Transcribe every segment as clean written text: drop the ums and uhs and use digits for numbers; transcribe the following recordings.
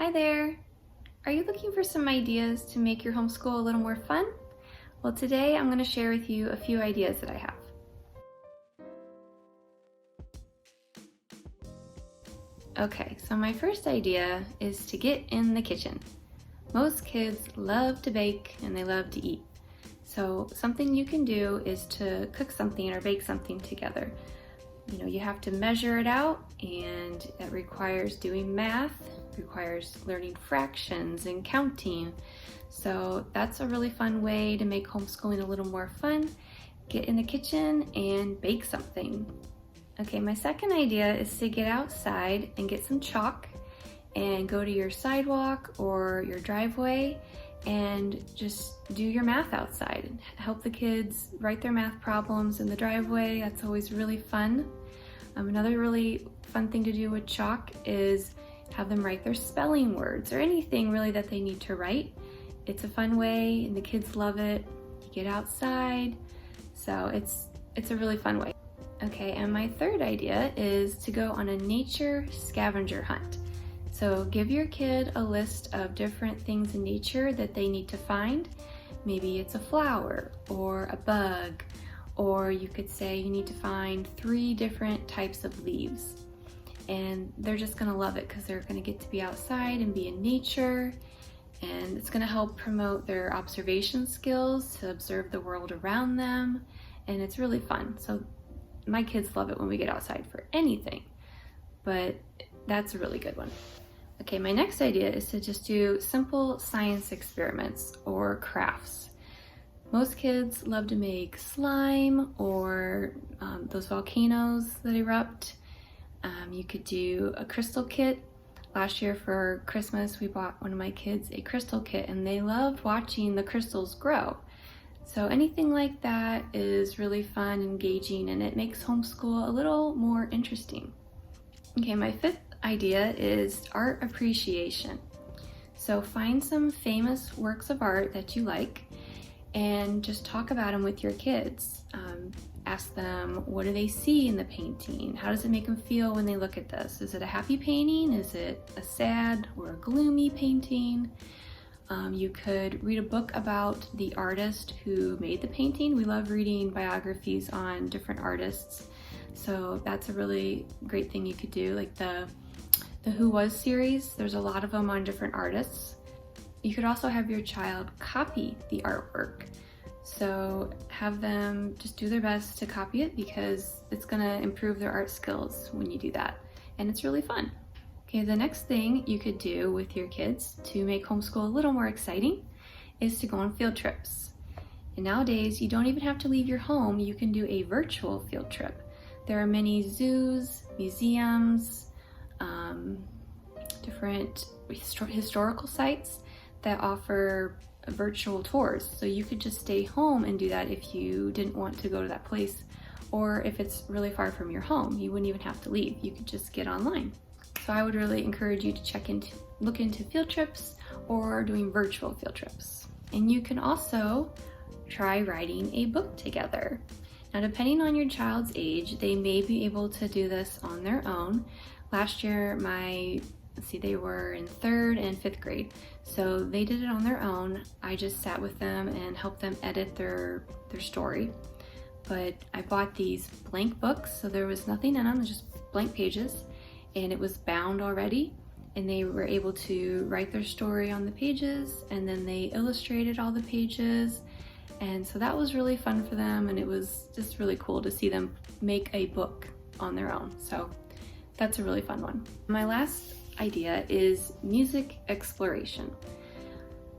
Hi there! Are you looking for some ideas to make your homeschool a little more fun? Well, today I'm going to share with you a few ideas that I have. Okay, so my first idea is to get in the kitchen. Most kids love to bake and they love to eat. So something you can do is to cook something or bake something together. You have to measure it out, and it requires doing math, requires learning fractions and counting. So that's a really fun way to make homeschooling a little more fun. Get in the kitchen and bake something. Okay, my second idea is to get outside and get some chalk and go to your sidewalk or your driveway and just do your math outside. Help the kids write their math problems in the driveway. That's always really fun. Another really fun thing to do with chalk is have them write their spelling words or anything really that they need to write. It's a fun way and the kids love it. You get outside, so it's a really fun way. Okay, and my third idea is to go on a nature scavenger hunt. So give your kid a list of different things in nature that they need to find. Maybe it's a flower or a bug, or you could say you need to find 3 different types of leaves. And they're just gonna love it because they're gonna get to be outside and be in nature, and it's gonna help promote their observation skills to observe the world around them, and it's really fun. So my kids love it when we get outside for anything, but that's a really good one. Okay, my next idea is to just do simple science experiments or crafts. Most kids love to make slime or those volcanoes that erupt. You could do a crystal kit. Last year for Christmas, we bought one of my kids a crystal kit and they loved watching the crystals grow. So anything like that is really fun, engaging, and it makes homeschool a little more interesting. Okay, my 5th idea is art appreciation. So find some famous works of art that you like and just talk about them with your kids. Ask them, what do they see in the painting? How does it make them feel when they look at this? Is it a happy painting? Is it a sad or a gloomy painting? You could read a book about the artist who made the painting. We love reading biographies on different artists. So that's a really great thing you could do, like the Who Was series. There's a lot of them on different artists. You could also have your child copy the artwork. So have them just do their best to copy it because it's gonna improve their art skills when you do that. And it's really fun. Okay, the next thing you could do with your kids to make homeschool a little more exciting is to go on field trips. And nowadays, you don't even have to leave your home. You can do a virtual field trip. There are many zoos, museums, different historical sites that offer virtual tours. So you could just stay home and do that if you didn't want to go to that place, or if it's really far from your home, you wouldn't even have to leave. You could just get online. So I would really encourage you to look into field trips or doing virtual field trips. And you can also try writing a book together. Now, depending on your child's age, they may be able to do this on their own. Last year, they were in 3rd and 5th grade. So they did it on their own. I just sat with them and helped them edit their story. But I bought these blank books, so there was nothing in them, just blank pages. And it was bound already, and they were able to write their story on the pages, and then they illustrated all the pages. And so that was really fun for them, and it was just really cool to see them make a book on their own. So that's a really fun one. My last idea is music exploration.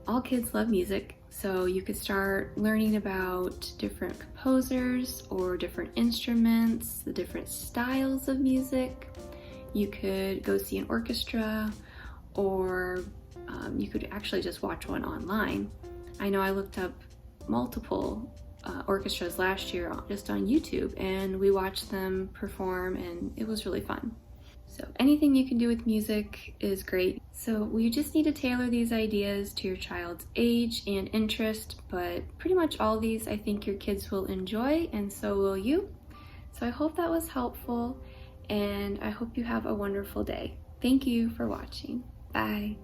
All kids love music, so you could start learning about different composers or different instruments, the different styles of music. You could go see an orchestra, or you could actually just watch one online. I know I looked up multiple orchestras last year just on YouTube, and we watched them perform, and it was really fun. So anything you can do with music is great. So we just need to tailor these ideas to your child's age and interest, but pretty much all these I think your kids will enjoy, and so will you. So I hope that was helpful, and I hope you have a wonderful day. Thank you for watching. Bye.